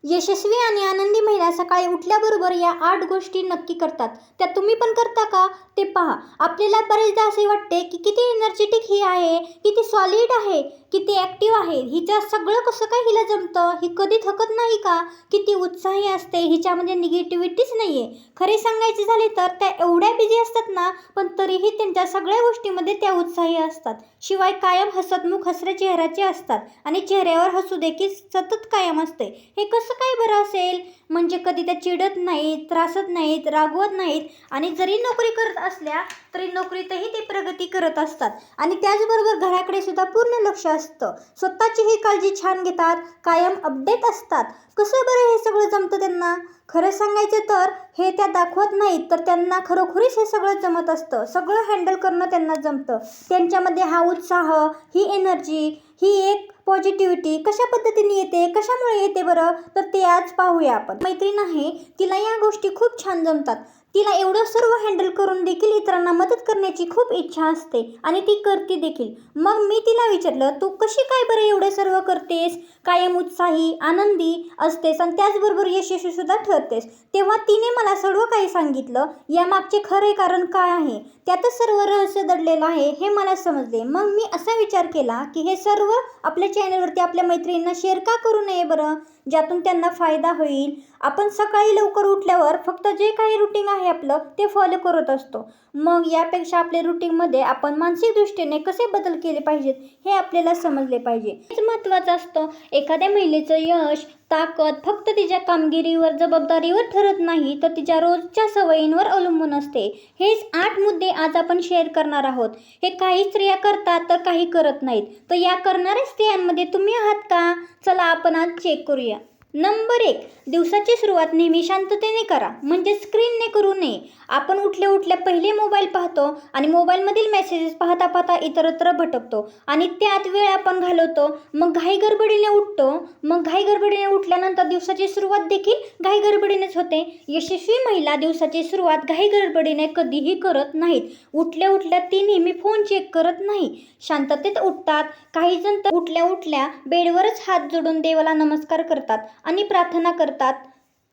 यशस्वी आणि आनंदी महिला सकाळी उठल्याबरोबर या 8 गोष्टी नक्की करतात. त्या तुम्ही पण करता का? ते पहा. आपल्याला बरेचदा असे वाटते की किती एनर्जेटिक ही आहे, किती सॉलिड आहे, किती ॲक्टिव्ह आहे, हिचं सगळं कसं काय हिला जमतं, ही कधी थकत नाही का, किती उत्साही असते, हिच्यामध्ये निगेटिव्हिटीच नाही आहे. खरे सांगायचे झाले तर त्या एवढ्या बिझी असतात ना, पण तरीही त्यांच्या सगळ्या गोष्टीमध्ये त्या उत्साही असतात. शिवाय कायम हसतमुख हसऱ्या चेहऱ्याचे असतात आणि चेहऱ्यावर हसू देखील सतत कायम असते. हे कसं काय बरं असेल? म्हणजे कधी त्या चिडत नाहीत, त्रासत नाहीत, रागवत नाहीत आणि जरी नोकरी करत असल्या तरी नोकरीतही ते प्रगती करत असतात आणि त्याचबरोबर घराकडे सुद्धा पूर्ण लक्ष असतं. स्वतःचीही काळजी छान घेतात, कायम अपडेट असतात. कसं बरं हे सगळं जमतं त्यांना? खरं सांगायचं तर हे त्या दाखवत नाहीत, तर त्यांना खरोखरीच हे सगळं जमत असतं. सगळं हँडल करणं त्यांना जमतं. त्यांच्यामध्ये हा उत्साह, ही एनर्जी, ही एक पॉझिटिव्हिटी कशा पद्धतीने येते, कशामुळे येते बरं? तर ते आज पाहूया आपण. मैत्रीण आहे, तिला या गोष्टी खूप छान जमतात. तिला एवढं सर्व हँडल करून देखील इतरांना मदत करण्याची खूप इच्छा असते आणि ती करते देखील. मग मी तिला विचारलं, तू कशी काय बरं एवढं सर्व करतेस, कायम उत्साही आनंदी असतेस आणि त्याचबरोबर यशस्वीसुद्धा ठरतेस? तेव्हा तिने मला सर्व काही सांगितलं. यामागचे खरे कारण काय आहे, त्यातच सर्व रहस्य दडलेलं आहे हे मला समजले. मग मी असा विचार केला की हे सर्व आपल्या चॅनलवरती आपल्या मैत्रिणींना शेअर का करू नये बरं, ज्यातून त्यांना फायदा होईल. आपण सकाळी लवकर उठल्यावर फक्त जे काही रुटीन आहे आपलं ते फॉलो करत असतो. मग यापेक्षा आपल्या रुटीनमध्ये आपण मानसिक दृष्टीने कसे बदल केले पाहिजेत हे आपल्याला समजले पाहिजे. हेच महत्त्वाचं असतं. एखाद्या महिलेचं यश, ताकद फक्त तिच्या कामगिरीवर, जबाबदारीवर ठरत नाही, तर तिच्या रोजच्या सवयींवर अवलंबून असते. हेच 8 मुद्दे आज आपण शेअर करणार आहोत. हे काही स्त्रिया करतात तर काही करत नाहीत. तर या करणाऱ्या स्त्रियांमध्ये तुम्ही आहात का? चला आपण आज चेक करूया. नंबर 1, दिवसाची सुरुवात नेहमी शांततेने करा, म्हणजे स्क्रीनने करू नये. आपण उठल्या पहिले मोबाईल पाहतो आणि मोबाईलमधील मेसेजेस पाहता पाहता इतरत्र भटकतो आणि त्यात वेळ आपण घालवतो. मग घाई गडबडीने उठतो. मग घाई गडबडीने उठल्यानंतर दिवसाची सुरुवात देखील घाई गडबडीनेच होते. यशस्वी महिला दिवसाची सुरुवात घाई गडबडीने कधीही करत नाहीत. उठल्या ती नेहमी फोन चेक करत नाही, शांततेत उठतात. काही जण तर उठल्या बेडवरच हात जोडून देवाला नमस्कार करतात आणि प्रार्थना करतात.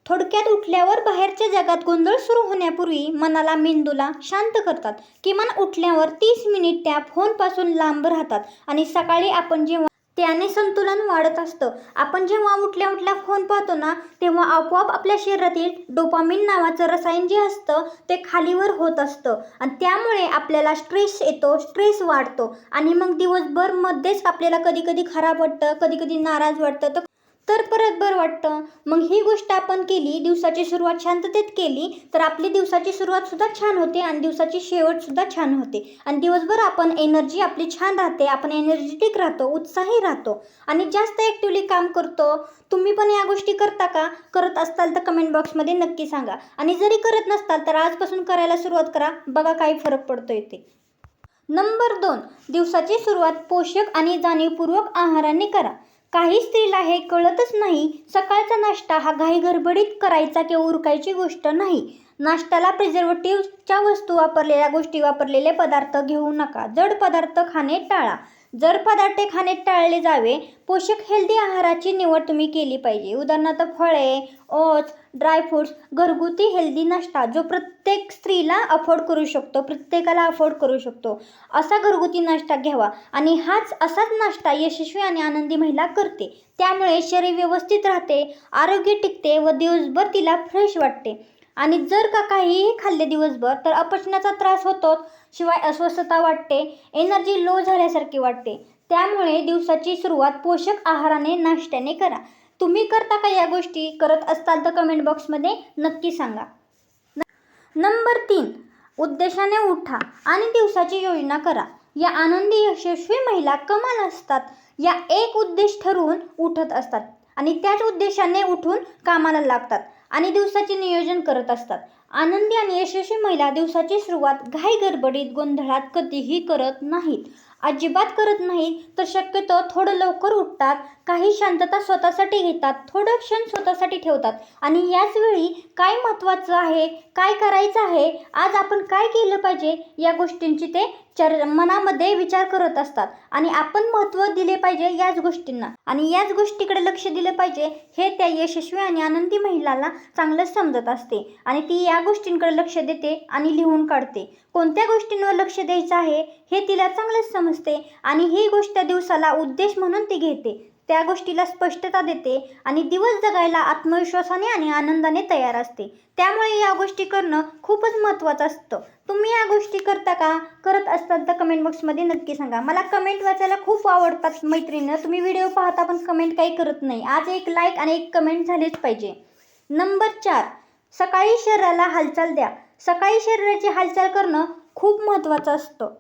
थोडक्यात उठल्यावर बाहेरच्या जगात गोंधळ सुरू होण्यापूर्वी मनाला, मेंदूला शांत करतात. किमान उठल्यावर 30 मिनिट त्या फोनपासून लांब राहतात आणि सकाळी आपण जेव्हा त्याने संतुलन वाढत असतं. आपण जेव्हा उठल्या फोन पाहतो ना, तेव्हा आपोआप आपल्या शरीरातील डोपामिन नावाचं रसायन जे असतं ते खालीवर होत असतं आणि त्यामुळे आपल्याला स्ट्रेस येतो, स्ट्रेस वाढतो आणि मग दिवसभर मध्येच आपल्याला कधी खराब वाटतं, कधी नाराज वाटतं, तर परत बरं वाटतं. मग ही गोष्ट आपण केली, दिवसाची सुरुवात शांततेत केली, तर आपली दिवसाची सुरुवातसुद्धा छान होते आणि दिवसाची शेवटसुद्धा छान होते आणि दिवसभर आपण एनर्जी आपली छान राहते, आपण एनर्जेटिक राहतो, उत्साही राहतो आणि जास्त ॲक्टिव्हली काम करतो. तुम्ही पण या गोष्टी करता का? करत असताल तर कमेंट बॉक्समध्ये नक्की सांगा आणि जरी करत नसताल तर आजपासून करायला सुरुवात करा, बघा काही फरक पडतोय ते. नंबर 2, दिवसाची सुरुवात पोषक आणि जाणीवपूर्वक आहाराने करा. काही स्त्रीला हे कळतच नाही, सकाळचा नाश्ता हा घाई गडबडीत करायचा किंवा उरकायची गोष्ट नाही. नाश्त्याला प्रिझर्वेटिव्हच्या वस्तू, वापरलेल्या गोष्टी, वापरलेले पदार्थ घेऊ नका. जड पदार्थ खाणे टाळा. जड पदार्थ खाणे टाळले जावे. पोषक हेल्दी आहाराची निवड तुम्ही केली पाहिजे. उदाहरणार्थ फळे, ओट्स, ड्रायफ्रुट्स, घरगुती हेल्दी नाश्ता जो प्रत्येक स्त्रीला अफोर्ड करू शकतो, प्रत्येकाला अफोर्ड करू शकतो, असा घरगुती नाश्ता घ्यावा आणि असाच नाश्ता यशस्वी आणि आनंदी महिला करते. त्यामुळे शरीर व्यवस्थित राहते, आरोग्य टिकते व दिवसभर तिला फ्रेश वाटते. आणि जर का काहीही खाल्ले दिवसभर तर अपचनाचा त्रास होतो, शिवाय अस्वस्थता वाटते, एनर्जी लो झाल्यासारखी वाटते. त्यामुळे दिवसाची सुरुवात पोषक आहाराने, नाश्त्याने करा. तुम्ही करता का या गोष्टी? करत असताल तर कमेंट बॉक्समध्ये नक्की सांगा. नंबर 3, उद्देशाने उठा आणि दिवसाची योजना करा. या आनंदी यशस्वी महिला कमाल असतात. या एक उद्देश ठरवून उठत असतात आणि त्याच उद्देशाने उठून कामाला लागतात आणि दिवसाचे नियोजन करत असतात. आनंदी आणि यशस्वी महिला दिवसाची सुरुवात घाई गडबडीत, गोंधळात कधीही करत नाहीत. अजिबात करत नाहीत, तर शक्यतो थोडं लवकर उठतात, काही शांतता स्वतःसाठी घेतात, थोडं क्षण स्वतःसाठी ठेवतात आणि याच वेळी काय महत्त्वाचं आहे, काय करायचं आहे, आज आपण काय केलं पाहिजे या गोष्टींची ते मनामध्ये विचार करत असतात आणि आपण महत्त्व दिले पाहिजे याच गोष्टींना आणि याच गोष्टीकडे लक्ष दिले पाहिजे हे त्या यशस्वी आणि आनंदी महिलाला चांगलंच समजत असते आणि ती या गोष्टींकडे लक्ष देते आणि लिहून काढते. कोणत्या गोष्टींवर लक्ष द्यायचं आहे हे तिला चांगलंच समजते आणि ही गोष्ट त्या दिवसाला उद्देश म्हणून ती घेते, त्या गोष्टीला स्पष्टता देते आणि दिवस जगायला आत्मविश्वासाने आणि आनंदाने तयार असते. त्यामुळे या गोष्टी करणं खूपच महत्त्वाचं असतं. तुम्ही या गोष्टी करता का? करत असतात तर कमेंट बॉक्समध्ये नक्की सांगा. मला कमेंट वाचायला खूप आवडतात मैत्रिणी. तुम्ही व्हिडिओ पाहता पण कमेंट काही करत नाही. आज एक लाईक आणि एक कमेंट झालीच पाहिजे. नंबर 4, सकाळी शरीराला हालचाल द्या. सकाळी शरीराची हालचाल करणं खूप महत्त्वाचं असतं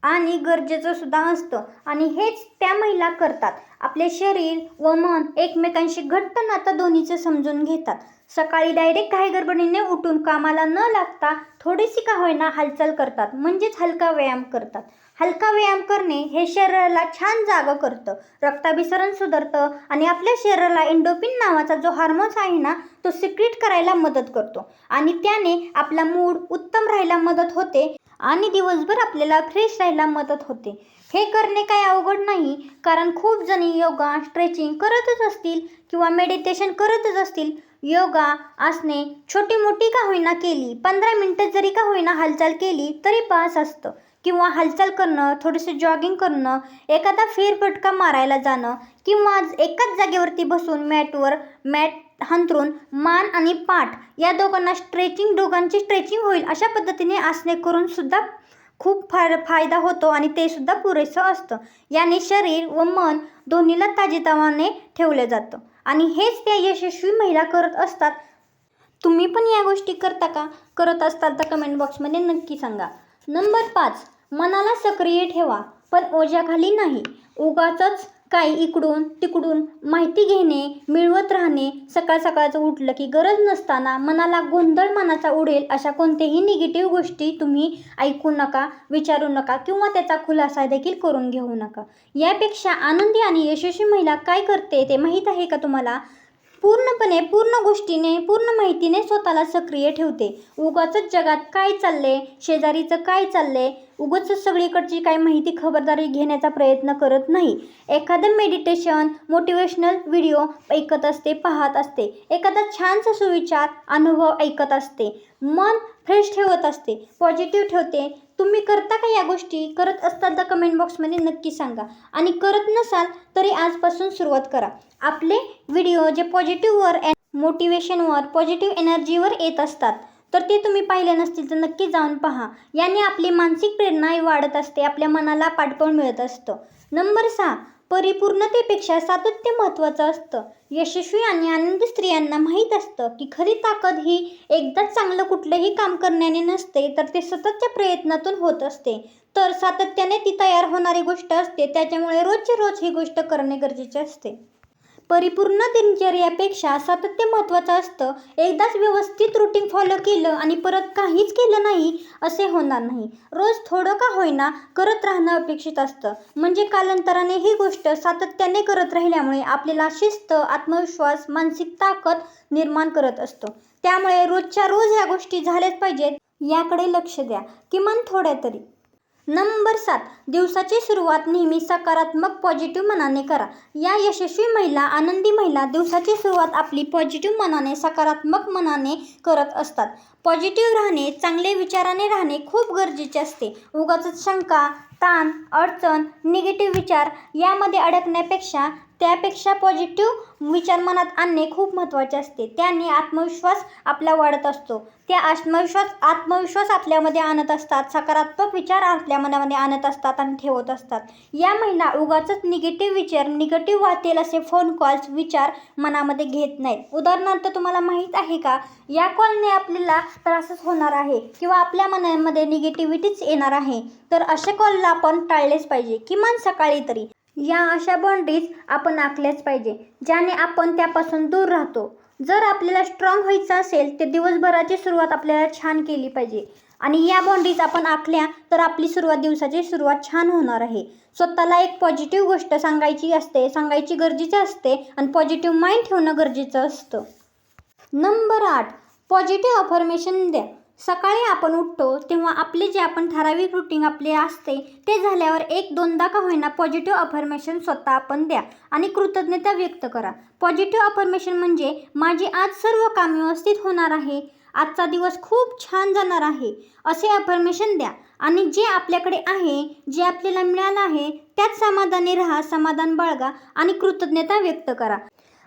आणि गरजेचं सुद्धा असतं आणि हेच त्या महिला करतात. आपले शरीर व मन एकमेकांशी घट्ट नातं दोन्हीचं समजून घेतात. सकाळी डायरेक्ट घाईगडबडीने उठून कामाला न लागता थोडीशी का होईना हालचाल करतात, म्हणजेच हलका व्यायाम करतात. हलका व्यायाम करणे हे शरीराला छान जागं करतं, रक्ताभिसरण सुधारतं आणि आपल्या शरीराला एंडोर्फिन नावाचा जो हार्मोन्स आहे ना तो सिक्रीट करायला मदत करतो आणि त्याने आपला मूड उत्तम राहायला मदत होते आणि दिवसभर आपल्याला फ्रेश राहायला मदत होते. हे करणे काही अवघड नाही, कारण खूप जणी योगा स्ट्रेचिंग करतच असतील किंवा मेडिटेशन करतच असतील. योगा आसने छोटी मोठी का होईना केली, 15 मिनिटं जरी का होईना हालचाल केली तरी बास असतं. किंवा हालचाल करणं, थोडेसे जॉगिंग करणं, एखादा फेरफटका मारायला जाणं किंवा एकाच जागेवरती बसून मॅट अंथरून मान आणि पाठ या दोघांची स्ट्रेचिंग होईल अशा पद्धतीने आसने करून सुद्धा खूप फायदा होतो आणि ते सुद्धा पुरेसं असतं. याने शरीर व मन दोन्हीला ताजेतवाने ठेवलं जातं आणि हेच त्या यशस्वी महिला करत असतात. तुम्ही पण या गोष्टी करता का? करत असताल तर कमेंट बॉक्समध्ये नक्की सांगा. नंबर 5, मनाला सक्रिय ठेवा पण ओझ्याखाली नाही. उगाचच काही इकडून तिकडून माहिती घेणे, मिळवत राहणे, सकाळ सकाळचं उठलं की गरज नसताना मनाला गोंधळ मनाचा उडेल अशा कोणत्याही निगेटिव्ह गोष्टी तुम्ही ऐकू नका, विचारू नका किंवा त्याचा खुलासा देखील करून घेऊ नका. यापेक्षा आनंदी आणि यशस्वी महिला काय करते ते माहीत आहे का तुम्हाला? पूर्ण गोष्टीने, पूर्ण माहितीने स्वतःला सक्रिय ठेवते. उगाचच जगात काय चाललंय, शेजारीचं काय चाललंय, उगाचच सगळीकडची काय माहिती खबरदारी घेण्याचा प्रयत्न करत नाही. एखादं मेडिटेशन, मोटिवेशनल व्हिडिओ ऐकत असते, पाहत असते, एखादा छानसा सुविचार अनुभव ऐकत असते, मन फ्रेश ठेवत असते, पॉझिटिव्ह ठेवते. तुम्ही करता का या गोष्टी? करत असताल तर कमेंट बॉक्समध्ये नक्की सांगा आणि करत नसाल तरी आजपासून सुरुवात करा. आपले व्हिडिओ जे पॉझिटिव्हवर, मोटिवेशनवर, पॉझिटिव्ह एनर्जीवर येत असतात तर ते तुम्ही पाहिले नसतील तर नक्की जाऊन पहा. याने आपली मानसिक प्रेरणा वाढत असते, आपल्या मनाला पाठबळ मिळत असतं. नंबर 6, परिपूर्णतेपेक्षा सातत्य महत्त्वाचं असतं. यशस्वी आणि आनंदी स्त्रियांना माहीत असतं की खरी ताकद ही एकदाच चांगलं कुठलंही काम करण्याने नसते, तर ते सततच्या प्रयत्नातून होत असते. तर सातत्याने ती तयार होणारी गोष्ट असते, त्याच्यामुळे रोजचे रोज ही गोष्ट करणे गरजेचे असते. परिपूर्ण दिनचर्यापेक्षा सातत्य महत्त्वाचं असतं. एकदाच व्यवस्थित रुटीन फॉलो केलं आणि परत काहीच केलं नाही असे होणार नाही. रोज थोडं का होईना करत राहणं अपेक्षित असतं. म्हणजे कालांतराने ही गोष्ट सातत्याने करत राहिल्यामुळे आपल्याला शिस्त, आत्मविश्वास, मानसिक ताकद निर्माण करत असतो. त्यामुळे रोजच्या रोज ह्या गोष्टी झाल्याच पाहिजेत याकडे लक्ष द्या, किमान थोड्या तरी. नंबर 7, दिवसाची सुरुवात नेहमी सकारात्मक पॉझिटिव्ह मनाने करा. या यशस्वी महिला, आनंदी महिला दिवसाची सुरुवात आपली पॉझिटिव्ह मनाने, सकारात्मक मनाने करत असतात. पॉझिटिव्ह राहणे, चांगले विचाराने राहणे खूप गरजेचे असते. उगाचच शंका, ताण, अडचण, निगेटिव्ह विचार यामध्ये अडकण्यापेक्षा त्यापेक्षा पॉझिटिव्ह विचार मनात आणणे खूप महत्त्वाचे असते. त्याने आत्मविश्वास आपला वाढत असतो. त्या आत्मविश्वास आपल्यामध्ये आणत असतात, सकारात्मक विचार आपल्या मनामध्ये आणत असतात आणि ठेवत असतात. या महिला उगाचच निगेटिव्ह वाटेल असे फोन कॉल्स, विचार मनामध्ये घेत नाहीत. उदाहरणार्थ तुम्हाला माहीत आहे का, या कॉलने आपल्याला त्रासच होणार आहे किंवा आपल्या मनामध्ये निगेटिव्हिटीच येणार आहे, तर अशा कॉलला आपण टाळलेच पाहिजे, किमान सकाळी तरी. या अशा बाउंड्रीज आपण आखल्याच पाहिजे, ज्याने आपण त्यापासून दूर राहतो. जर आपल्याला स्ट्रॉंग व्हायचं असेल तर दिवसभराची सुरुवात आपल्याला छान केली पाहिजे. आणि या बाउंड्रीज आपण आखल्या तर आपली दिवसाची सुरुवात छान होणार आहे. स्वतःला एक पॉझिटिव्ह गोष्ट सांगायची गरजेचं असते आणि पॉझिटिव्ह माइंड ठेवणं गरजेचं असतं. नंबर 8, पॉझिटिव्ह अफर्मेशन द्या. सकाळी आपण उठतो तेव्हा आपले जे आपण ठराविक रुटीन आपले असते ते झाल्यावर 1-2दा का होईना पॉझिटिव्ह अफर्मेशन स्वतः आपण द्या आणि कृतज्ञता व्यक्त करा. पॉझिटिव्ह अफर्मेशन म्हणजे माझी आज सर्व काम व्यवस्थित होणार आहे, आजचा दिवस खूप छान जाणार आहे, असे अफर्मेशन द्या. आणि जे आपल्याकडे आहे, जे आपल्याला मिळालं आहे त्यात समाधानी राहा, समाधान बाळगा आणि कृतज्ञता व्यक्त करा.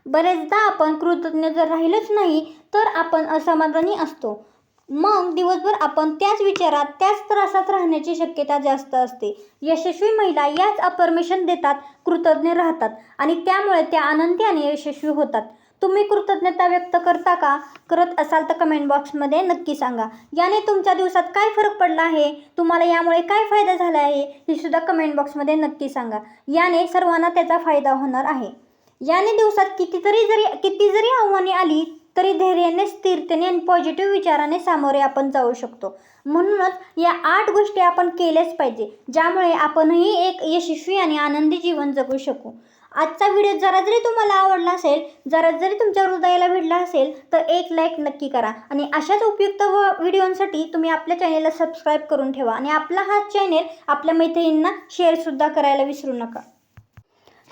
बरेचदा आपण कृतज्ञ जर राहिलोच नाही तर आपण असमाधानी असतो. मग दिवसभर आपण त्याच विचारात, त्याच त्रासात राहण्याची शक्यता जास्त असते. यशस्वी महिला याच अफर्मेशन देतात, कृतज्ञ राहतात आणि त्यामुळे त्या आनंदी आणि यशस्वी होतात. तुम्ही कृतज्ञता व्यक्त करता का? करत असाल तर कमेंट बॉक्समध्ये नक्की सांगा. याने तुमच्या दिवसात काय फरक पडला आहे, तुम्हाला यामुळे काय फायदा झाला आहे हे सुद्धा कमेंट बॉक्समध्ये नक्की सांगा. याने सर्वांना त्याचा फायदा होणार आहे. याने दिवसात किती जरी आव्हाने आली तरी धैर्याने, स्थिरतेने आणि पॉझिटिव्ह विचाराने सामोरे आपण जाऊ शकतो. म्हणूनच या 8 गोष्टी आपण केल्याच पाहिजे, ज्यामुळे आपणही एक यशस्वी आणि आनंदी जीवन जगू शकू. आजचा व्हिडिओ जरा जरी तुम्हाला आवडला असेल, जरा जरी तुमच्या हृदयाला भिडला असेल तर एक लाईक नक्की करा आणि अशाच उपयुक्त व्हिडिओंसाठी तुम्ही आपल्या चॅनेलला सबस्क्राईब करून ठेवा आणि आपला हा चॅनेल आपल्या मैत्रिणींना शेअरसुद्धा करायला विसरू नका.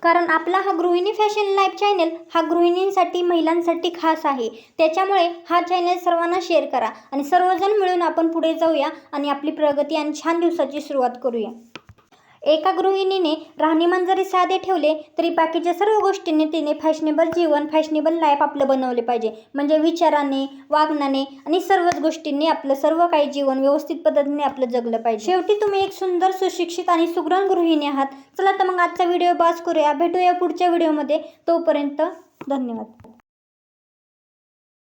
कारण आपला हा गृहिणी फॅशन लाईफ चॅनल हा गृहिणींसाठी, महिलांसाठी खास आहे. त्याच्यामुळे हा चॅनल सर्वांना शेअर करा आणि सर्वजण मिळून आपण पुढे जाऊया आणि आपली प्रगती आणि छान दिवसाची सुरुवात करूया. एका गृहिणीने राहणीमान जरी साधे ठेवले तरी बाकीच्या सर्व गोष्टींनी तिने फॅशनेबल जीवन, फॅशनेबल लाईफ आपलं बनवले पाहिजे. म्हणजे विचाराने, वागण्याने आणि सर्वच गोष्टींनी आपलं सर्व काही जीवन व्यवस्थित पद्धतीने आपलं जगलं पाहिजे. शेवटी तुम्ही एक सुंदर, सुशिक्षित आणि सुगरण गृहिणी आहात. चला तर मग आजचा व्हिडिओ बस करूया. भेटूया पुढच्या व्हिडिओमध्ये. तोपर्यंत धन्यवाद.